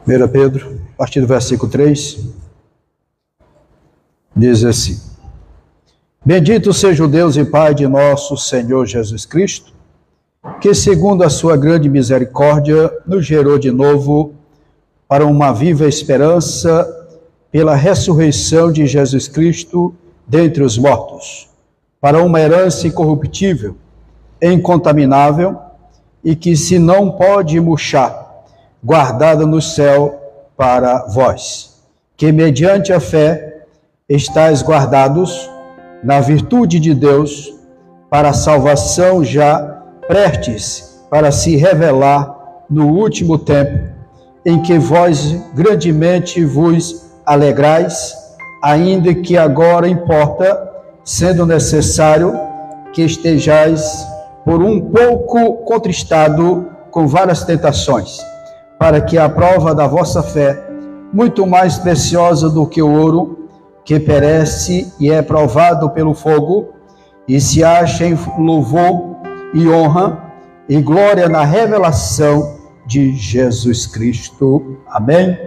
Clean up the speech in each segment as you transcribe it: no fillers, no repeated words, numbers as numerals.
1 Pedro, a partir do versículo 3, diz assim: Bendito seja o Deus e Pai de nosso Senhor Jesus Cristo, que segundo a sua grande misericórdia nos gerou de novo para uma viva esperança pela ressurreição de Jesus Cristo dentre os mortos, para uma herança incorruptível, incontaminável e que se não pode murchar, guardada no céu para vós, que mediante a fé estáis guardados na virtude de Deus para a salvação já prestes para se revelar no último tempo, em que vós grandemente vos alegrais, ainda que agora importa, sendo necessário que estejais por um pouco contristado com várias tentações, para que a prova da vossa fé, muito mais preciosa do que o ouro, que perece e é provado pelo fogo, e se ache em louvor e honra e glória na revelação de Jesus Cristo. Amém?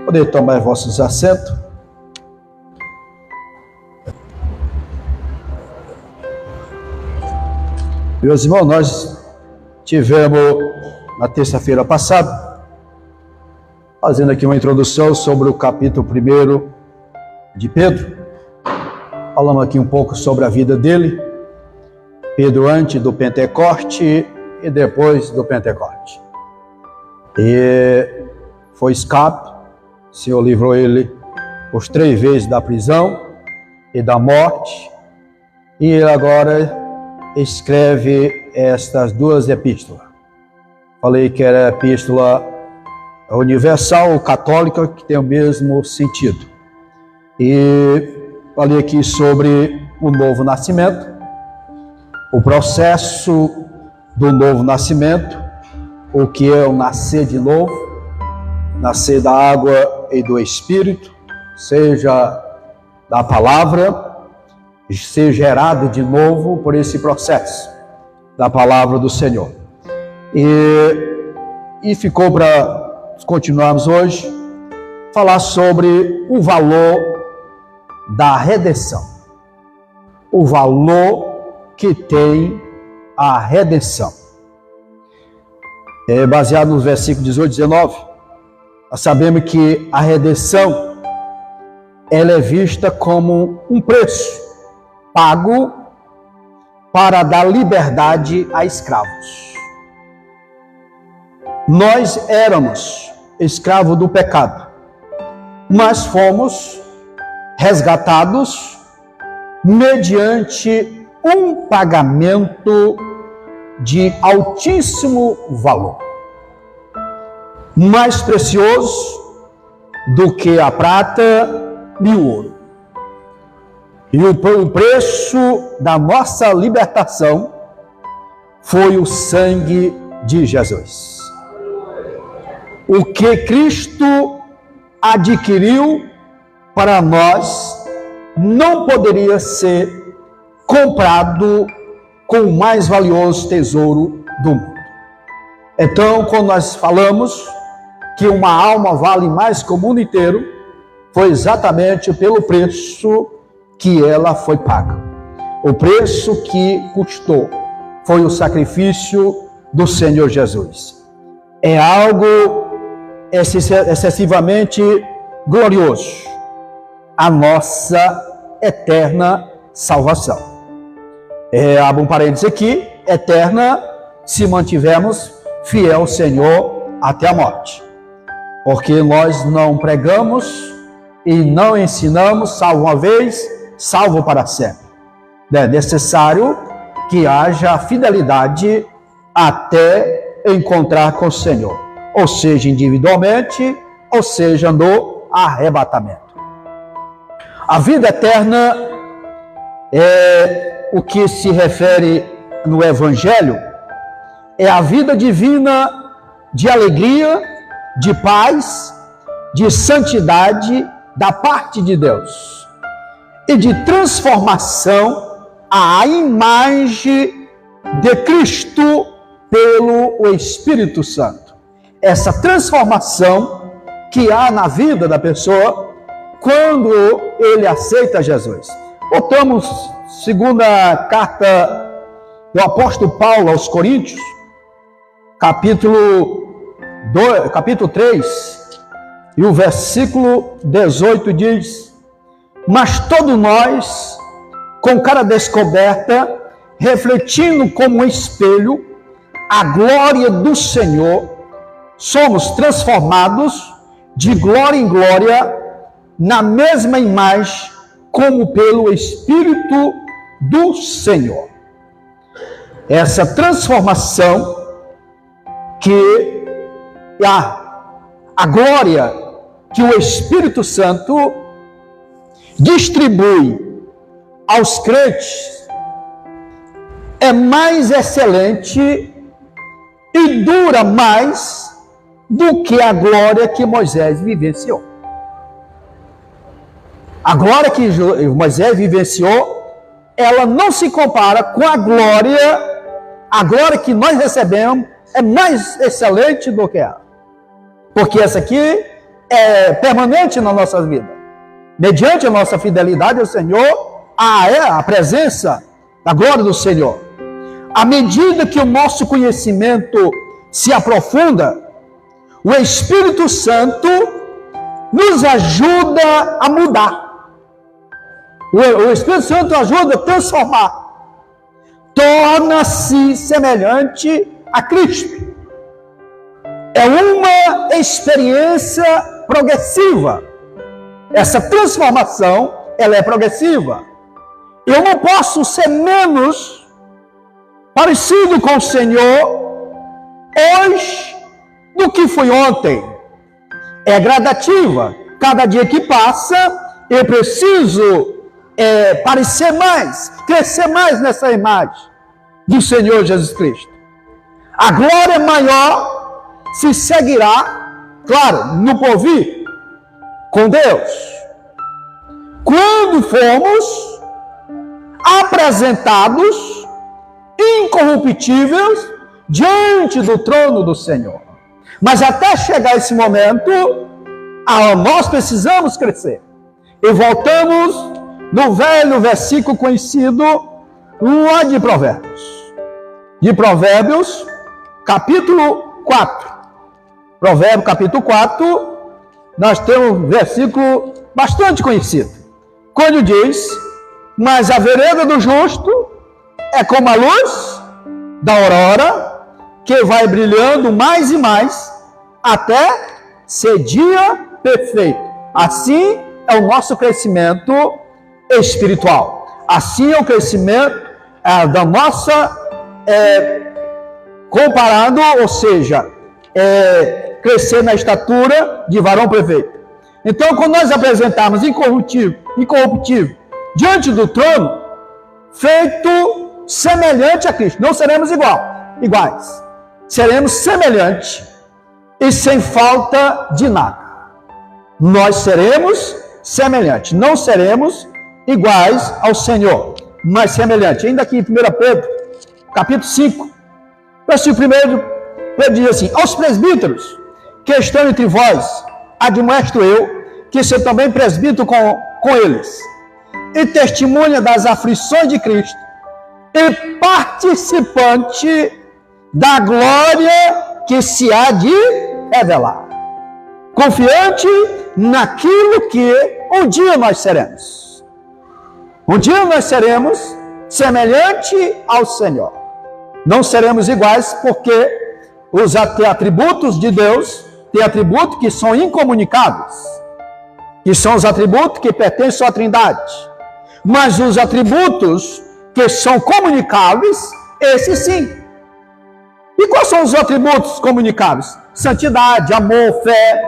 Podem tomar vossos assentos. Meus irmãos, nós tivemos na terça-feira passada fazendo aqui uma introdução sobre o capítulo 1 de Pedro. Falamos aqui um pouco sobre a vida dele, Pedro antes do Pentecoste e depois do Pentecoste. E foi escape, o Senhor livrou ele por 3 vezes da prisão e da morte, e ele agora escreve estas 2 epístolas. Falei que era a epístola universal ou católica, que tem o mesmo sentido. E falei aqui sobre o novo nascimento, o processo do novo nascimento, o que é o nascer de novo, nascer da água e do Espírito, seja da palavra, ser gerado de novo por esse processo da palavra do Senhor. E ficou para continuarmos hoje, falar sobre o valor da redenção. O valor que tem a redenção. Baseado nos versículos 18 e 19, nós sabemos que a redenção ela é vista como um preço pago para dar liberdade a escravos. Nós éramos escravos do pecado, mas fomos resgatados mediante um pagamento de altíssimo valor, mais precioso do que a prata e o ouro. E o preço da nossa libertação foi o sangue de Jesus. O que Cristo adquiriu para nós não poderia ser comprado com o mais valioso tesouro do mundo. Então, quando nós falamos que uma alma vale mais que o mundo inteiro, foi exatamente pelo preço que ela foi paga. O preço que custou foi o sacrifício do Senhor Jesus. É algo excessivamente glorioso, a nossa eterna salvação. Abro um parênteses aqui, eterna, se mantivermos fiel ao Senhor até a morte. Porque nós não pregamos e não ensinamos, salvo uma vez, salvo para sempre. É necessário que haja fidelidade até encontrar com o Senhor, ou seja, individualmente, ou seja, no arrebatamento. A vida eterna é o que se refere no Evangelho, é a vida divina de alegria, de paz, de santidade da parte de Deus e de transformação à imagem de Cristo pelo Espírito Santo. Essa transformação que há na vida da pessoa quando ele aceita Jesus. Voltamos, segunda carta do apóstolo Paulo aos Coríntios, capítulo 3, e o versículo 18 diz: mas todos nós, com cara descoberta, refletindo como um espelho a glória do Senhor, somos transformados de glória em glória na mesma imagem, como pelo Espírito do Senhor. Essa transformação que a glória que o Espírito Santo distribui aos crentes é mais excelente e dura mais do que a glória que Moisés vivenciou. A glória que Moisés vivenciou, ela não se compara com a glória que nós recebemos é mais excelente do que ela. Porque essa aqui é permanente na nossa vida. Mediante a nossa fidelidade ao Senhor, a presença da glória do Senhor. À medida que o nosso conhecimento se aprofunda, o Espírito Santo nos ajuda a mudar. O Espírito Santo ajuda a transformar. Torna-se semelhante a Cristo. É uma experiência progressiva. Essa transformação, ela é progressiva. Eu não posso ser menos parecido com o Senhor hoje do que fui ontem. É gradativa. Cada dia que passa, eu preciso parecer mais, crescer mais nessa imagem do Senhor Jesus Cristo. A glória maior se seguirá, claro, no porvir, com Deus. Quando formos apresentados incorruptíveis diante do trono do Senhor. Mas até chegar esse momento, nós precisamos crescer. E voltamos no velho versículo conhecido lá de Provérbios. De Provérbios, capítulo 4. Provérbios, capítulo 4, nós temos um versículo bastante conhecido. Quando diz: mas a vereda do justo é como a luz da aurora, que vai brilhando mais e mais, até ser dia perfeito. Assim é o nosso crescimento espiritual. Assim é o crescimento da nossa, comparando, ou seja, crescer na estatura de varão perfeito. Então, quando nós apresentarmos incorruptível diante do trono, feito semelhante a Cristo, não seremos iguais, seremos semelhantes e sem falta de nada. Nós seremos semelhantes, não seremos iguais ao Senhor, mas semelhantes. Ainda aqui em 1 Pedro, capítulo 5, versículo 1, Pedro diz assim: aos presbíteros que estão entre vós, admoesto eu, que sou também presbítero com eles, e testemunha das aflições de Cristo, e participante da glória que se há de revelar, confiante naquilo que um dia nós seremos. Um dia nós seremos semelhante ao Senhor. Não seremos iguais, porque os atributos de Deus têm atributos que são incomunicáveis, que são os atributos que pertencem à Trindade. Mas os atributos que são comunicáveis, esses sim. E quais são os atributos comunicáveis? Santidade, amor, fé,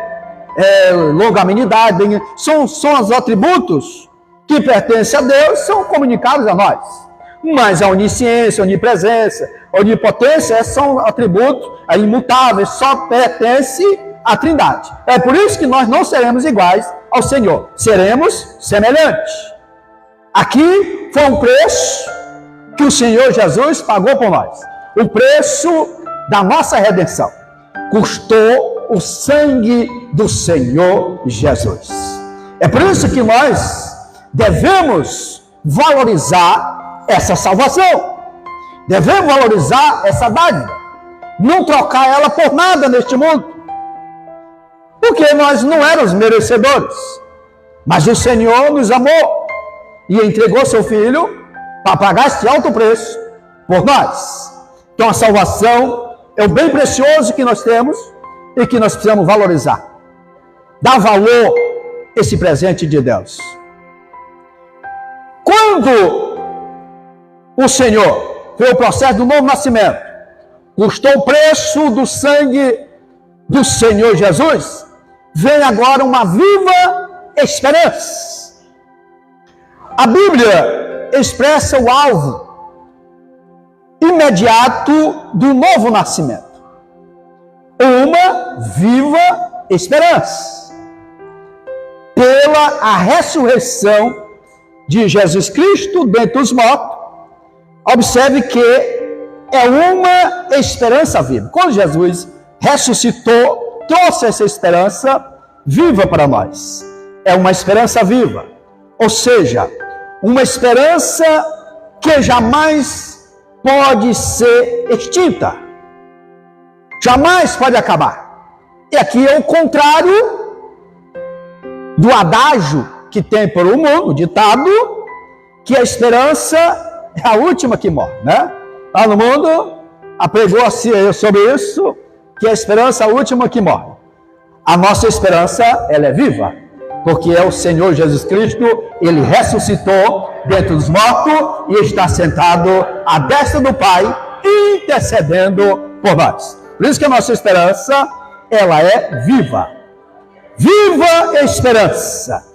longanimidade. São os atributos que pertencem a Deus, são comunicáveis a nós. Mas a onisciência, a onipresença, a onipotência são atributos imutáveis, só pertencem à Trindade. É por isso que nós não seremos iguais ao Senhor, seremos semelhantes. Aqui foi um preço que o Senhor Jesus pagou por nós. O preço da nossa redenção. Custou o sangue do Senhor Jesus. É por isso que nós devemos valorizar essa salvação. Devemos valorizar essa dádiva. Não trocar ela por nada neste mundo. Porque nós não éramos merecedores. Mas o Senhor nos amou e entregou seu Filho para pagar este alto preço por nós. Então a salvação é o bem precioso que nós temos e que nós precisamos valorizar. Dar valor a esse presente de Deus. Quando o Senhor fez o processo do novo nascimento, custou o preço do sangue do Senhor Jesus, vem agora uma viva esperança. A Bíblia expressa o alvo imediato do novo nascimento. Uma viva esperança. Pela a ressurreição de Jesus Cristo dentre os mortos, observe que é uma esperança viva. Quando Jesus ressuscitou, trouxe essa esperança viva para nós. É uma esperança viva. Ou seja, uma esperança que jamais pode ser extinta. Jamais pode acabar. E aqui é o contrário do adágio que tem por o mundo, ditado, que a esperança é a última que morre, né? Lá no mundo, apregou-se sobre isso, que a esperança é a última que morre. A nossa esperança, ela é viva, porque é o Senhor Jesus Cristo, Ele ressuscitou dentre os mortos e está sentado à destra do Pai, intercedendo por nós. Por isso que a nossa esperança, ela é viva. Viva esperança!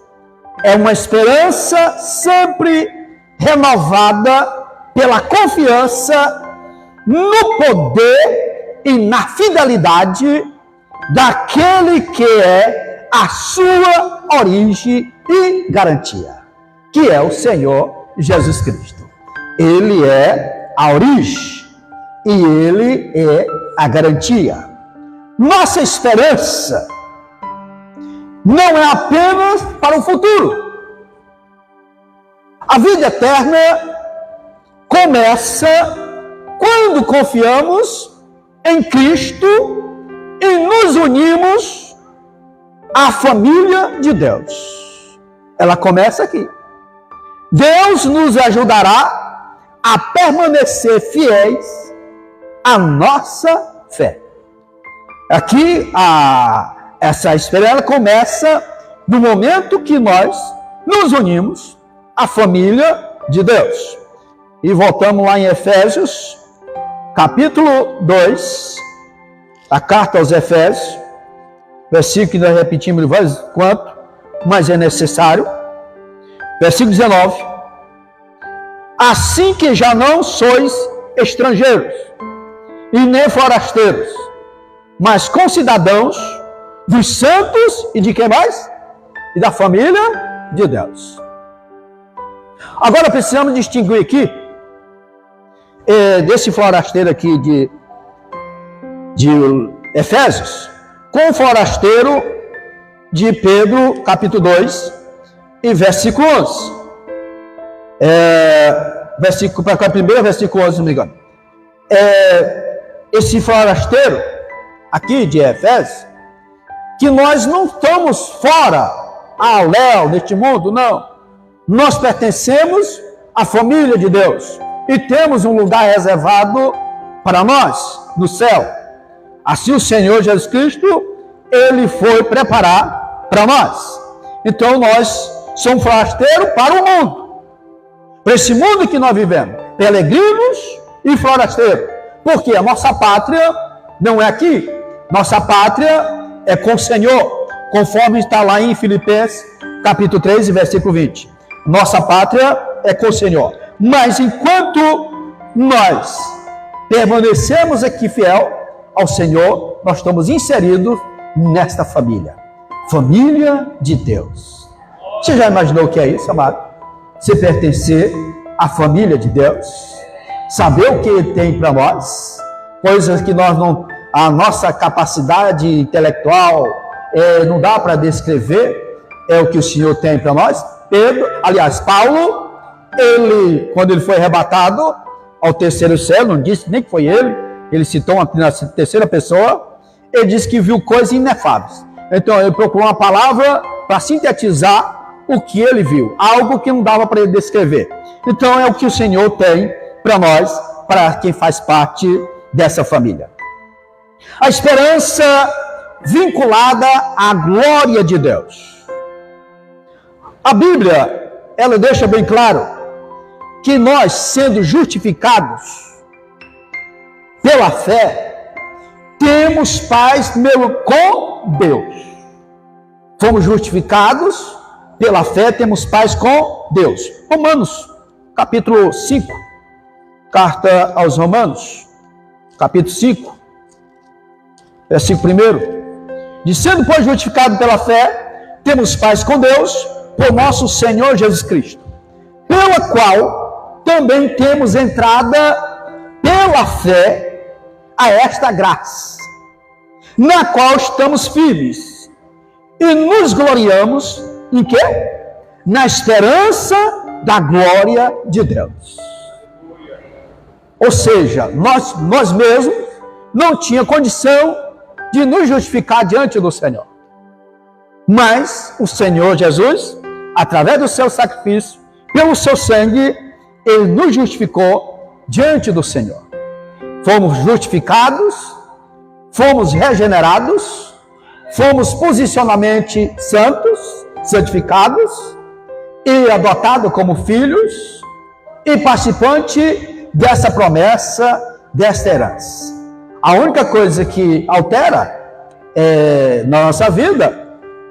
É uma esperança sempre renovada pela confiança no poder e na fidelidade daquele que é a sua origem e garantia, que é o Senhor Jesus Cristo. Ele é a origem e Ele é a garantia. Nossa esperança não é apenas para o futuro. A vida eterna começa quando confiamos em Cristo e nos unimos à família de Deus. Ela começa aqui. Deus nos ajudará a permanecer fiéis à nossa fé. Aqui, essa esperança começa no momento que nós nos unimos à família de Deus. E voltamos lá em Efésios, capítulo 2, a carta aos Efésios, versículo que nós repetimos de vez em quando, mas é necessário. Versículo 19. Assim que já não sois estrangeiros e nem forasteiros, mas concidadãos dos santos e de quem mais? E da família de Deus. Agora precisamos distinguir aqui, desse forasteiro aqui de Efésios, com o forasteiro de Pedro, capítulo 2, e versículo 11. Versículo 1, versículo 11, se não me engano. Esse forasteiro aqui de Efésios, que nós não estamos fora, ao léu, neste mundo, não. Nós pertencemos à família de Deus e temos um lugar reservado para nós no céu. Assim o Senhor Jesus Cristo, Ele foi preparar para nós. Então nós somos forasteiros para o mundo, para esse mundo que nós vivemos, peregrinos e forasteiros, porque a nossa pátria não é aqui, nossa pátria é com o Senhor, conforme está lá em Filipenses, capítulo 3, versículo 20. Nossa pátria é com o Senhor. Mas enquanto nós permanecemos aqui fiel ao Senhor, nós estamos inseridos nesta família. Família de Deus. Você já imaginou o que é isso, amado? Você pertencer à família de Deus, saber o que Ele tem para nós, coisas que nós não a nossa capacidade intelectual não dá para descrever o que o Senhor tem para nós. Paulo, quando ele foi arrebatado ao terceiro céu, não disse nem que foi ele citou na terceira pessoa, ele disse que viu coisas inefáveis. Então ele procurou uma palavra para sintetizar o que ele viu, algo que não dava para ele descrever. Então é o que o Senhor tem para nós, para quem faz parte dessa família. A esperança vinculada à glória de Deus. A Bíblia, ela deixa bem claro que nós, sendo justificados pela fé, temos paz com Deus. Fomos justificados pela fé, temos paz com Deus. Romanos, capítulo 5, carta aos Romanos, capítulo 5, versículo 1. De sendo, pois, justificado pela fé, temos paz com Deus, por nosso Senhor Jesus Cristo, pela qual também temos entrada pela fé a esta graça, na qual estamos firmes, e nos gloriamos em quê? Na esperança da glória de Deus. Ou seja, nós mesmos não tínhamos condição de nos justificar diante do Senhor. Mas o Senhor Jesus, através do seu sacrifício, pelo seu sangue, ele nos justificou diante do Senhor. Fomos justificados, fomos regenerados, fomos posicionalmente santificados e adotados como filhos e participante dessa promessa, desta herança. A única coisa que altera na nossa vida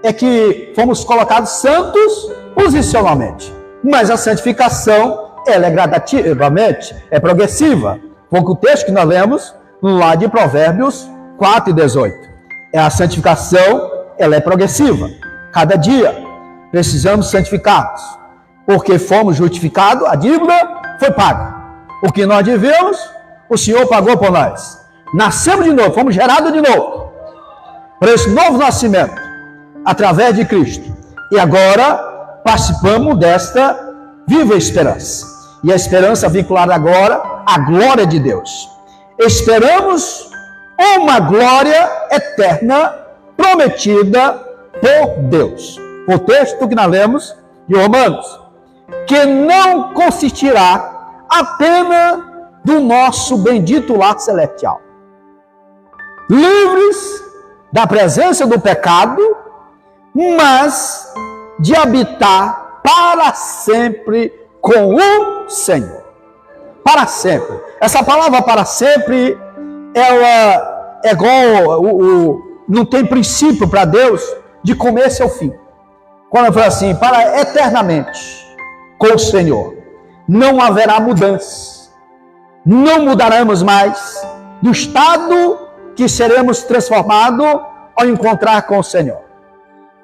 é que fomos colocados santos posicionalmente, mas a santificação ela é gradativamente, é progressiva. Foi o texto que nós lemos lá de Provérbios 4:18. A santificação ela é progressiva. Cada dia precisamos santificar-nos, porque fomos justificados, a dívida foi paga. O que nós devemos, o Senhor pagou por nós. Nascemos de novo, fomos gerados de novo, para esse novo nascimento, através de Cristo. E agora participamos desta viva esperança. E a esperança vinculada agora à glória de Deus. Esperamos uma glória eterna prometida por Deus. O texto que nós lemos de Romanos, que não consistirá apenas do nosso bendito lar celestial. Livres da presença do pecado, mas de habitar para sempre com o Senhor. Para sempre. Essa palavra para sempre, ela é igual, não tem princípio para Deus de começo ao fim. Quando eu falo assim, para eternamente com o Senhor, não haverá mudança. Não mudaremos mais do estado que seremos transformados ao encontrar com o Senhor.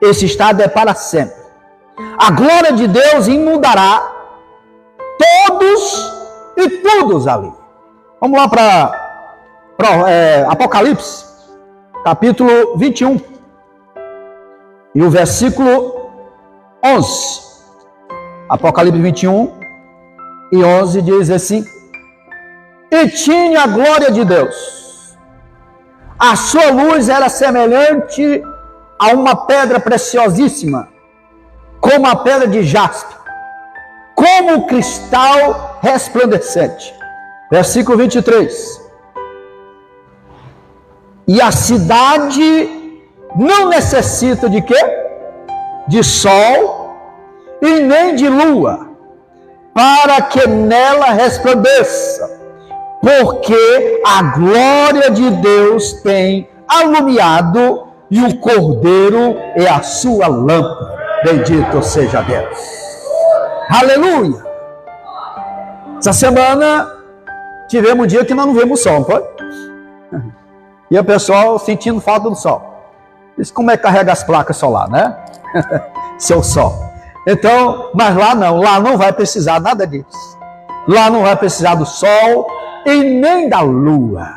Esse estado é para sempre. A glória de Deus inundará todos e todos ali. Vamos lá para Apocalipse, capítulo 21. E o versículo 11. Apocalipse 21 e 11 diz assim: E tinha a glória de Deus. A sua luz era semelhante a uma pedra preciosíssima, como a pedra de jaspe, como cristal resplandecente. Versículo 23. E a cidade não necessita de quê? De sol e nem de lua, para que nela resplandeça, porque a glória de Deus tem alumiado e o Cordeiro é a sua lâmpada. Bendito seja Deus. Aleluia! Essa semana tivemos um dia que nós não vimos o sol, não foi? E o pessoal sentindo falta do sol. Isso como é que carrega as placas solares, né? Seu sol. Então, mas lá não vai precisar nada disso. Lá não vai precisar do sol e nem da lua.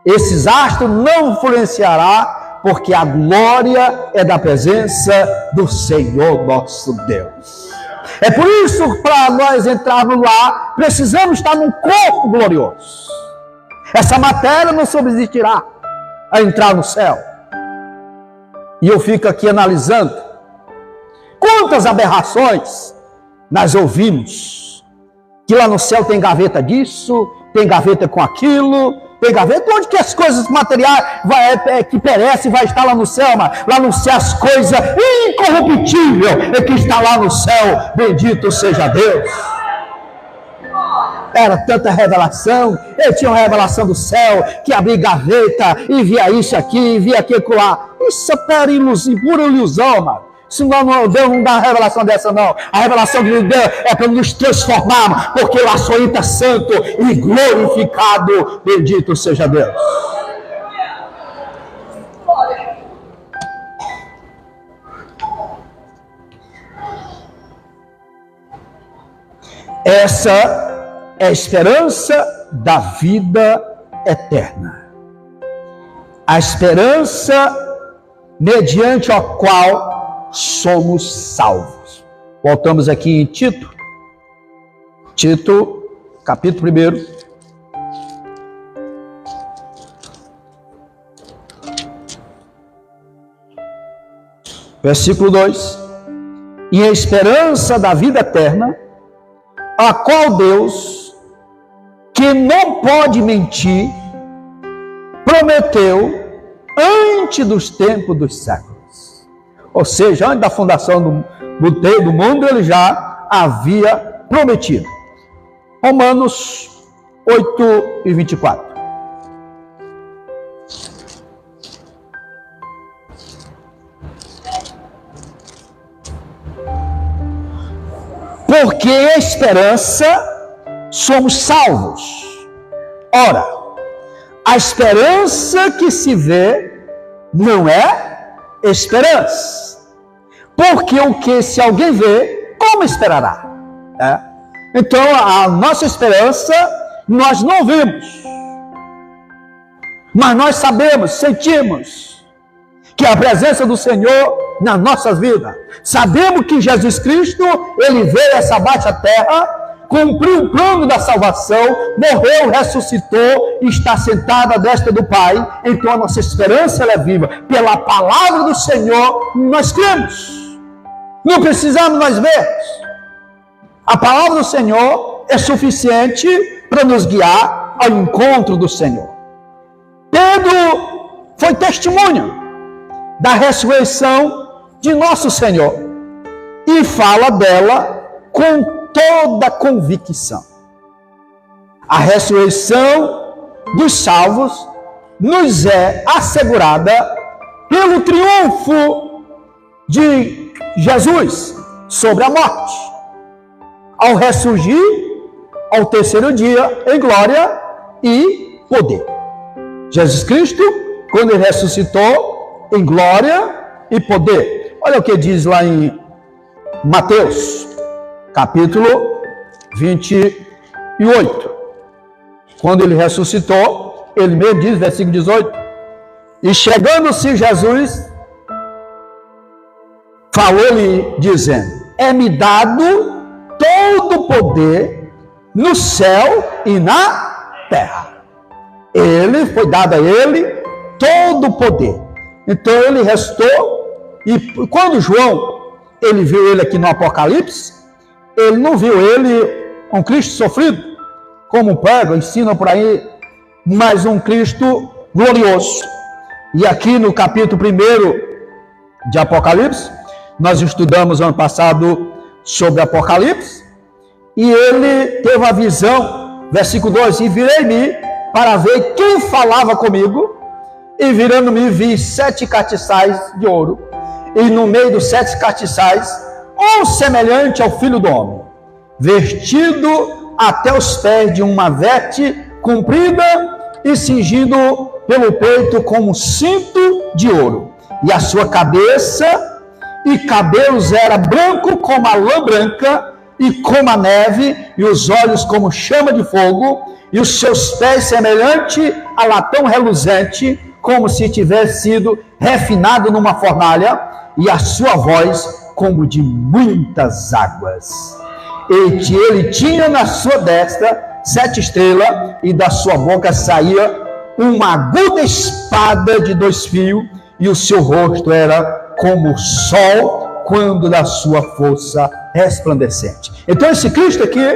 Esses astros não influenciará, porque a glória é da presença do Senhor nosso Deus. É por isso, para nós entrarmos lá, precisamos estar num corpo glorioso. Essa matéria não subsistirá a entrar no céu. E eu fico aqui analisando quantas aberrações nós ouvimos, que lá no céu tem gaveta disso, tem gaveta com aquilo, tem gaveta onde que as coisas materiais que perecem vai estar lá no céu, mas lá no céu as coisas incorruptíveis é que está lá no céu, bendito seja Deus. Era tanta revelação, eu tinha uma revelação do céu, que abria gaveta, e via isso aqui, via aquilo lá. Isso é pura ilusão, mano. Se Deus não dá uma revelação dessa, não. A revelação que Deus é para nos transformarmos, porque lá só entra santo e glorificado, bendito seja Deus. Essa é a esperança da vida eterna. A esperança mediante a qual somos salvos. Voltamos aqui em Tito. Tito, capítulo 1. Versículo 2. E a esperança da vida eterna, a qual Deus, que não pode mentir, prometeu antes dos tempos dos séculos. Ou seja, antes da fundação do mundo, ele já havia prometido. Romanos 8:24. Porque a esperança somos salvos. Ora, a esperança que se vê não é esperança. Porque o que se alguém vê, como esperará? Então, a nossa esperança, nós não vemos. Mas nós sabemos, sentimos, que a presença do Senhor nas nossas vidas. Sabemos que Jesus Cristo, Ele veio a essa baixa terra, cumpriu o plano da salvação, morreu, ressuscitou e está sentado à destra do Pai. Então a nossa esperança ela é viva. Pela palavra do Senhor, nós cremos. Não precisamos nós vermos. A palavra do Senhor é suficiente para nos guiar ao encontro do Senhor. Pedro foi testemunha da ressurreição de nosso Senhor e fala dela com toda convicção. A ressurreição dos salvos nos é assegurada pelo triunfo de Jesus sobre a morte, ao ressurgir ao terceiro dia em glória e poder. Jesus Cristo, quando ele ressuscitou em glória e poder. Olha o que diz lá em Mateus capítulo 28. Quando ele ressuscitou, ele mesmo diz, versículo 18: e chegando-se Jesus, falou-lhe dizendo: é-me dado todo o poder no céu e na terra. Ele foi dado a ele todo o poder. Então ele restou, e quando João, ele viu ele aqui no Apocalipse, ele não viu ele um Cristo sofrido, como pregam, ensinam por aí, mas um Cristo glorioso. E aqui no capítulo 1 de Apocalipse, nós estudamos ano passado sobre Apocalipse, e ele teve a visão, versículo 2, e virei-me para ver quem falava comigo, e virando-me vi 7 castiçais de ouro, e no meio dos 7 castiçais, um semelhante ao Filho do Homem, vestido até os pés de uma veste comprida e cingido pelo peito com um cinto de ouro, e a sua cabeça e cabelos era branco como a lã branca, e como a neve, e os olhos como chama de fogo, e os seus pés semelhante a latão reluzente, como se tivesse sido refinado numa fornalha, e a sua voz como de muitas águas. E que ele tinha na sua destra 7 estrelas, e da sua boca saía uma aguda espada de 2 fios, e o seu rosto era como o sol quando da sua força resplandecente. Então esse Cristo aqui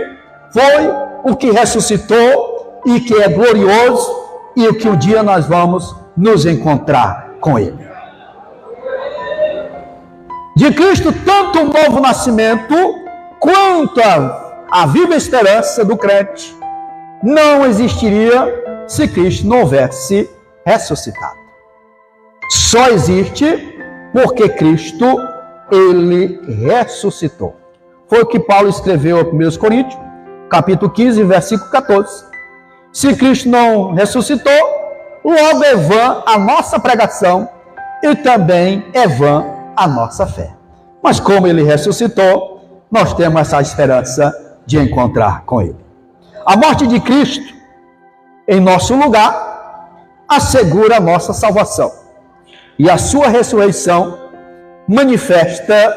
foi o que ressuscitou e que é glorioso, e o que um dia nós vamos nos encontrar com ele. De Cristo, tanto o novo nascimento quanto a viva esperança do crente não existiria se Cristo não houvesse ressuscitado. Só existe porque Cristo, ele ressuscitou. Foi o que Paulo escreveu a 1 Coríntios, capítulo 15, versículo 14. Se Cristo não ressuscitou, logo é vã a nossa pregação e também é vã a nossa fé. Mas como ele ressuscitou, nós temos essa esperança de encontrar com ele. A morte de Cristo em nosso lugar assegura a nossa salvação. E a sua ressurreição manifesta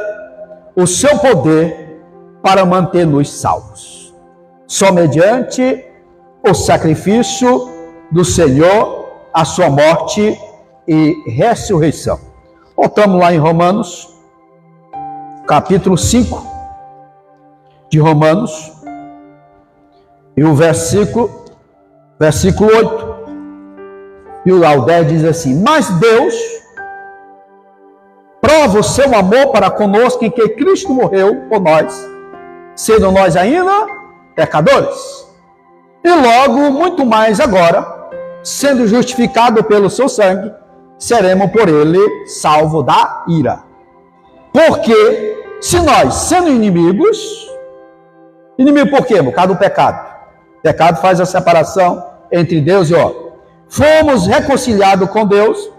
o seu poder para manter-nos salvos. Só mediante o sacrifício do Senhor, a sua morte e ressurreição. Voltamos lá em Romanos, capítulo 5 de Romanos, e o versículo 8, e o ao 10 diz assim: mas Deus prova o seu amor para conosco em que Cristo morreu por nós, sendo nós ainda pecadores. E logo, muito mais agora, sendo justificado pelo seu sangue, seremos por ele salvos da ira. Porque se nós, sendo inimigos por quê? Por causa do pecado. O pecado faz a separação entre Deus e o homem. Fomos reconciliados com Deus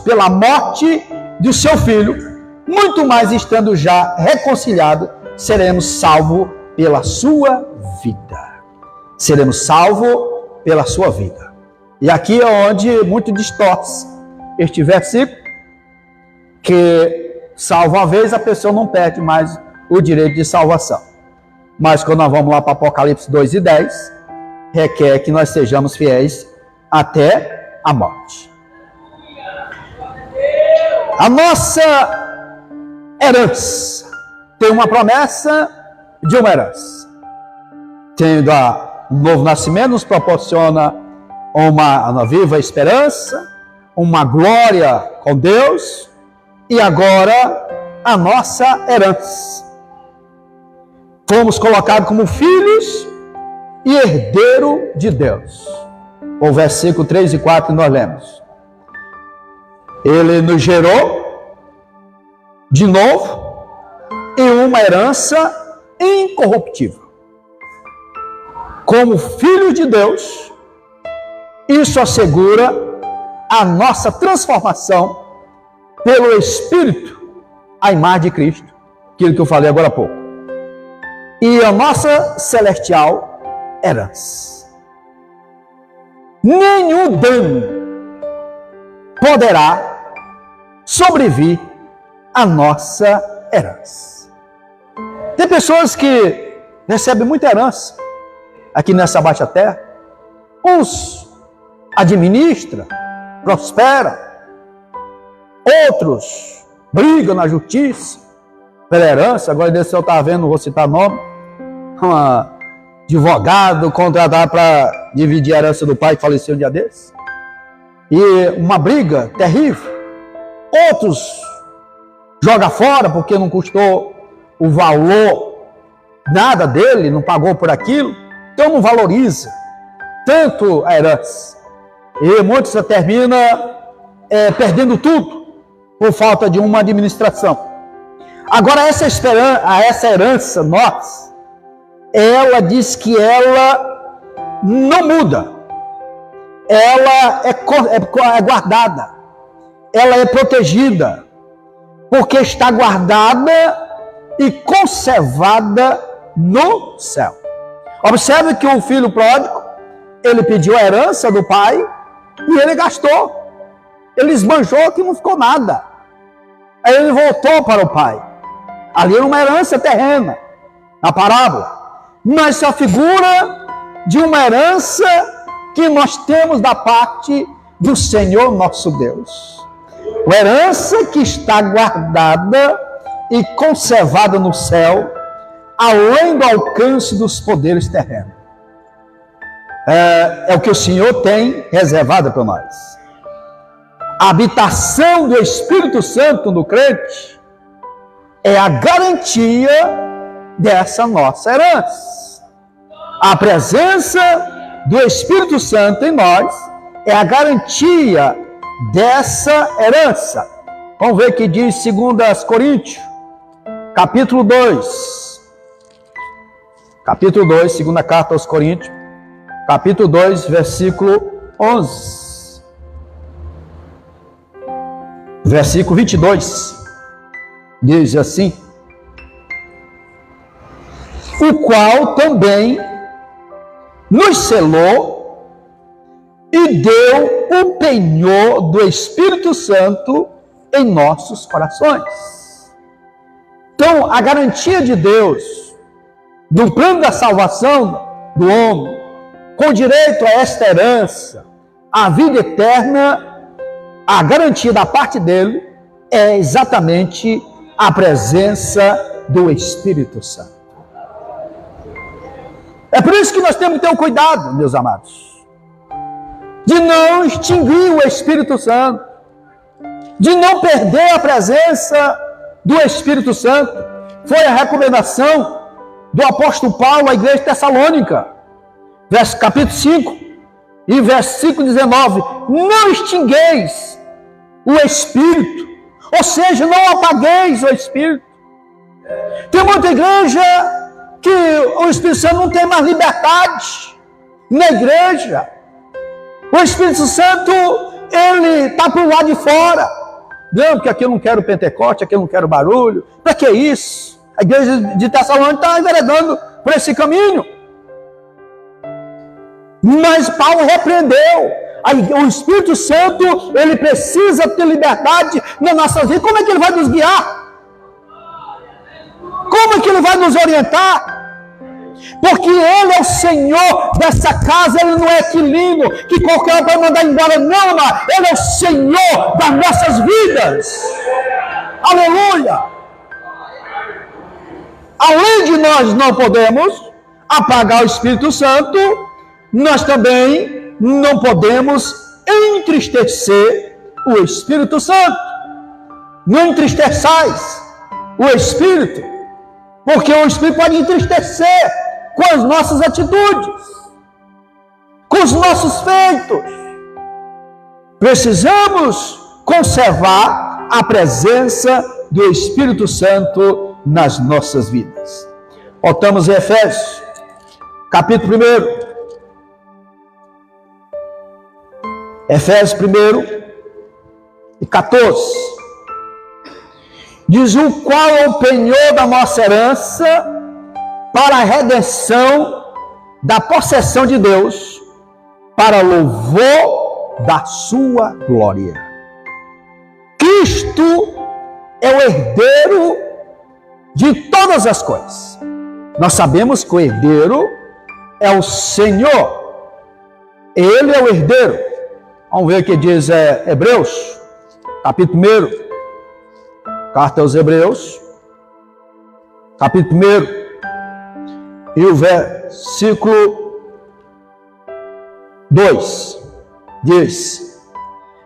pela morte do seu Filho, muito mais estando já reconciliados, seremos salvos pela sua vida. Seremos salvos pela sua vida. E aqui é onde muito distorce este versículo, que salva uma vez, a pessoa não perde mais o direito de salvação. Mas quando nós vamos lá para Apocalipse 2 e 10, requer que nós sejamos fiéis até a morte. A nossa herança tem uma promessa de uma herança. Tendo um novo nascimento, nos proporciona uma viva esperança, uma glória com Deus, e agora a nossa herança. Fomos colocados como filhos e herdeiro de Deus. O versículo 3 e 4 nós lemos. Ele nos gerou de novo em uma herança incorruptível. Como filhos de Deus, isso assegura a nossa transformação pelo Espírito à imagem de Cristo, aquilo que eu falei agora há pouco. E a nossa celestial herança. Nenhum dano poderá sobrevir à nossa herança. Tem pessoas que recebem muita herança aqui nessa baixa terra. Uns administram, prosperam. Outros brigam na justiça pela herança. Agora desse eu estava vendo, não vou citar nome, um advogado contratado para dividir a herança do pai que faleceu um dia desse. E uma briga terrível. Outros jogam fora porque não custou o valor nada dele, não pagou por aquilo, então não valoriza tanto a herança. E muitos terminam perdendo tudo por falta de uma administração. Agora essa herança nossa, ela diz que ela não muda, ela é guardada, ela é protegida, porque está guardada e conservada no céu. Observe que o filho pródigo, ele pediu a herança do pai e ele gastou. Ele esbanjou que não ficou nada. Aí ele voltou para o pai. Ali era uma herança terrena, na parábola. Mas é a figura de uma herança que nós temos da parte do Senhor nosso Deus. Uma herança que está guardada e conservada no céu, além do alcance dos poderes terrenos. É o que o Senhor tem reservado para nós. A habitação do Espírito Santo no crente é a garantia dessa nossa herança. A presença do Espírito Santo em nós é a garantia dessa herança. Vamos ver o que diz 2 Coríntios, capítulo 2. Capítulo 2, segunda carta aos Coríntios, capítulo 2, versículo 11. Versículo 22, diz assim: o qual também nos selou e deu o penhor do Espírito Santo em nossos corações. Então, a garantia de Deus, do plano da salvação do homem, com direito a esta herança, a vida eterna, a garantia da parte dele é exatamente a presença do Espírito Santo. É por isso que nós temos que ter um cuidado, meus amados, de não extinguir o Espírito Santo, de não perder a presença do Espírito Santo. Foi a recomendação do apóstolo Paulo à igreja de Tessalônica, capítulo 5 e versículo 19: não extingueis o Espírito, ou seja, não apagueis o Espírito. Tem muita igreja que o Espírito Santo não tem mais liberdade na igreja. O Espírito Santo, ele está para o lado de fora. Não, porque aqui eu não quero Pentecoste, aqui eu não quero barulho. Para que isso? A igreja de Tessalônica está enveredando por esse caminho. Mas Paulo repreendeu. O Espírito Santo, ele precisa ter liberdade nas nossas vidas. Como é que ele vai nos guiar? Como é que ele vai nos orientar? Porque ele é o Senhor dessa casa, ele não é inquilino que qualquer um vai mandar embora, não, mas ele é o Senhor das nossas vidas. Aleluia! Além de nós não podemos apagar o Espírito Santo, nós também não podemos entristecer o Espírito Santo. Não entristeçais o Espírito, porque o Espírito pode entristecer com as nossas atitudes, com os nossos feitos. Precisamos conservar a presença do Espírito Santo nas nossas vidas. Voltamos em Efésios, capítulo 1. Efésios 1 e 14. Diz: o qual é o penhor da nossa herança para a redenção da possessão de Deus, para louvor da sua glória. Cristo é o herdeiro de todas as coisas. Nós sabemos que o herdeiro é o Senhor. Ele é o herdeiro. Vamos ver o que diz Hebreus, capítulo 1. Carta aos Hebreus, capítulo 1. E o versículo 2 diz: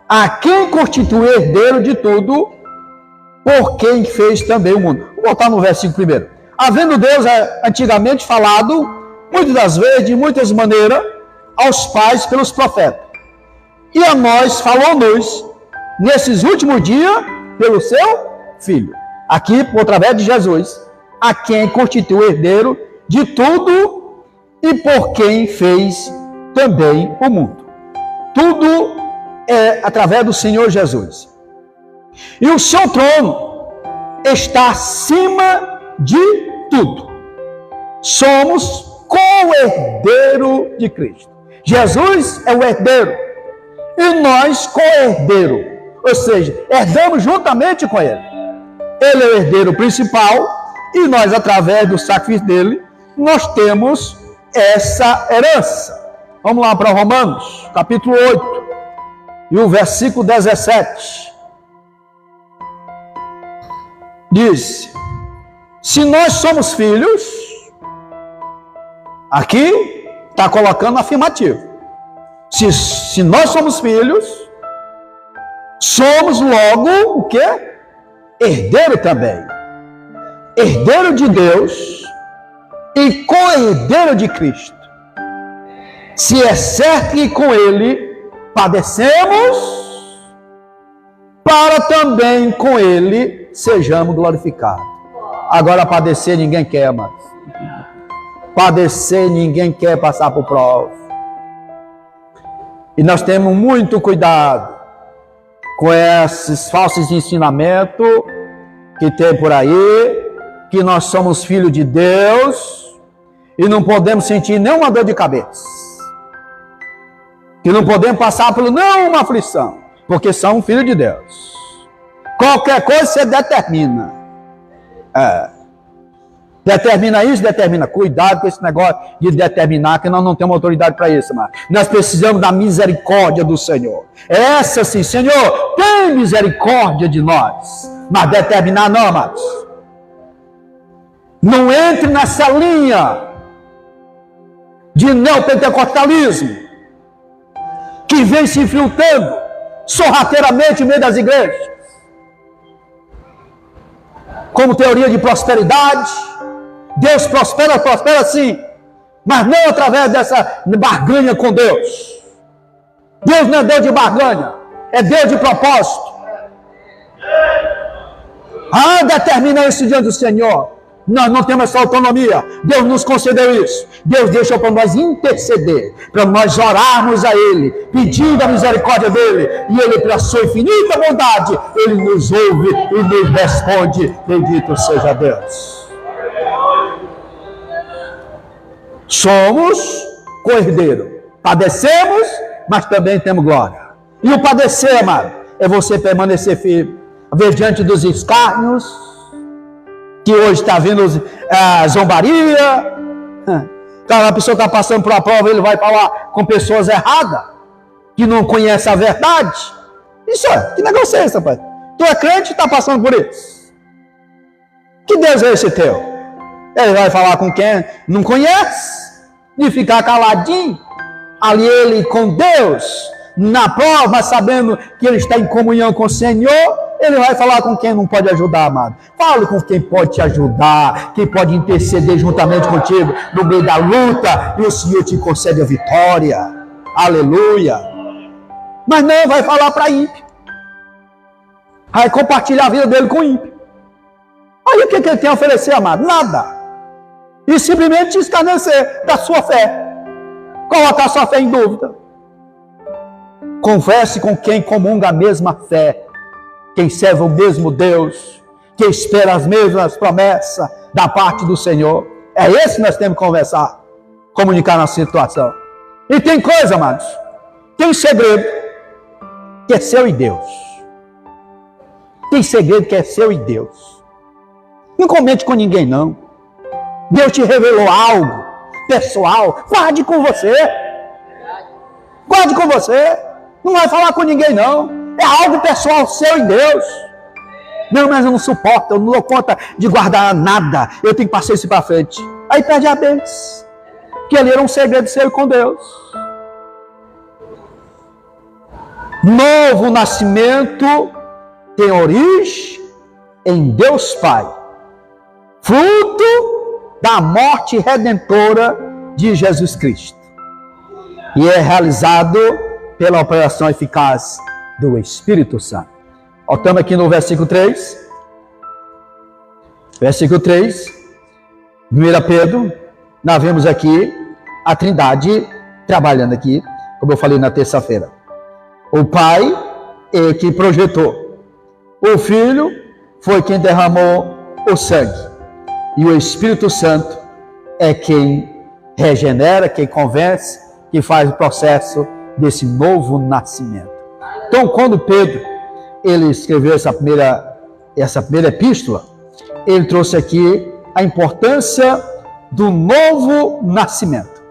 a quem constitui herdeiro de tudo, por quem fez também o mundo. Vou voltar no versículo 1. Havendo Deus antigamente falado, muitas das vezes, de muitas maneiras, aos pais pelos profetas, e a nós falou-nos, nesses últimos dias, pelo seu Filho. Aqui, através de Jesus, a quem constitui herdeiro de tudo e por quem fez também o mundo. Tudo é através do Senhor Jesus. E o seu trono está acima de tudo. Somos co-herdeiro de Cristo. Jesus é o herdeiro e nós co-herdeiro, ou seja, herdamos juntamente com Ele. Ele é o herdeiro principal e nós, através do sacrifício dele, nós temos essa herança. Vamos lá para Romanos, capítulo 8, e o versículo 17. Diz: se nós somos filhos, aqui está colocando afirmativo. Se nós somos filhos, somos logo o quê? Herdeiro também. Herdeiro de Deus e co-herdeiro de Cristo. Se é certo que com Ele padecemos, para também com Ele sejamos glorificados. Agora padecer ninguém quer mais. Padecer ninguém quer passar por prova. E nós temos muito cuidado com esses falsos ensinamentos que tem por aí, que nós somos filhos de Deus e não podemos sentir nenhuma dor de cabeça, que não podemos passar por nenhuma aflição, porque são filhos de Deus. Qualquer coisa você determina. Determina isso, determina. Cuidado com esse negócio de determinar, que nós não temos autoridade para isso, mas nós precisamos da misericórdia do Senhor. Essa sim, Senhor, tem misericórdia de nós. Mas determinar não, amados. Não entre nessa linha de neopentecostalismo que vem se infiltrando sorrateiramente no meio das igrejas, como teoria de prosperidade. Deus prospera sim, mas não através dessa barganha com Deus. Deus não é Deus de barganha, é Deus de propósito. Determina isso diante do Senhor. Nós não temos essa autonomia. Deus nos concedeu isso. Deus deixou para nós interceder, para nós orarmos a Ele, pedindo a misericórdia dEle. E Ele, pela sua infinita bondade, Ele nos ouve e nos responde. Bendito seja Deus. Somos co-herdeiro. Padecemos, mas também temos glória. E o padecer, amado, é você permanecer firme. Às vezes, diante dos escárnios, que hoje está vindo a zombaria. A pessoa está passando por uma prova, ele vai falar com pessoas erradas, que não conhecem a verdade. Isso é, que negócio é esse, rapaz? Tu é crente e está passando por isso? Que Deus é esse teu? Ele vai falar com quem não conhece, de ficar caladinho, ali ele com Deus, na prova, sabendo que ele está em comunhão com o Senhor. Ele vai falar com quem não pode ajudar, amado. Fale com quem pode te ajudar, quem pode interceder juntamente contigo no meio da luta, e o Senhor te concede a vitória. Aleluia. Mas não, vai falar para ímpio. Vai compartilhar a vida dele com ímpio. Aí o que ele tem a oferecer, amado? Nada. E simplesmente te escarnecer da sua fé. Colocar a sua fé em dúvida. Converse com quem comunga a mesma fé, quem serve o mesmo Deus, que espera as mesmas promessas da parte do Senhor. É esse que nós temos que conversar, comunicar nossa situação. E tem coisa, amados, tem segredo que é seu e Deus. Tem segredo que é seu e Deus. Não comente com ninguém, não. Deus te revelou algo pessoal, guarde com você. Guarde com você. Não vai falar com ninguém, não. É algo pessoal seu e Deus. Não, mas eu não suporto, eu não dou conta de guardar nada. Eu tenho que passar isso para frente. Aí perde a bênção. Que ali era um segredo seu com Deus. Novo nascimento tem origem em Deus Pai. Fruto da morte redentora de Jesus Cristo. E é realizado pela operação eficaz do Espírito Santo. Voltamos aqui no versículo 3. Versículo 3. 1 Pedro. Nós vemos aqui a Trindade trabalhando aqui, como eu falei na terça-feira. O Pai é que projetou. O Filho foi quem derramou o sangue. E o Espírito Santo é quem regenera, quem convence, que faz o processo desse novo nascimento. Então, quando Pedro ele escreveu essa primeira epístola, ele trouxe aqui a importância do novo nascimento.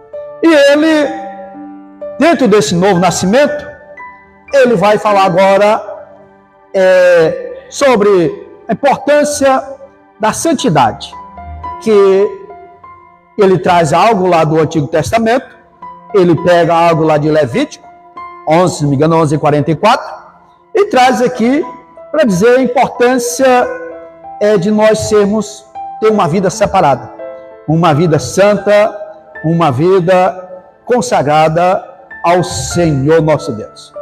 E ele, dentro desse novo nascimento, ele vai falar agora sobre a importância da santidade, que ele traz algo lá do Antigo Testamento, ele pega algo lá de Levítico, 11, se não me engano, 11:44, e traz aqui para dizer a importância de nós ter uma vida separada, uma vida santa, uma vida consagrada ao Senhor nosso Deus.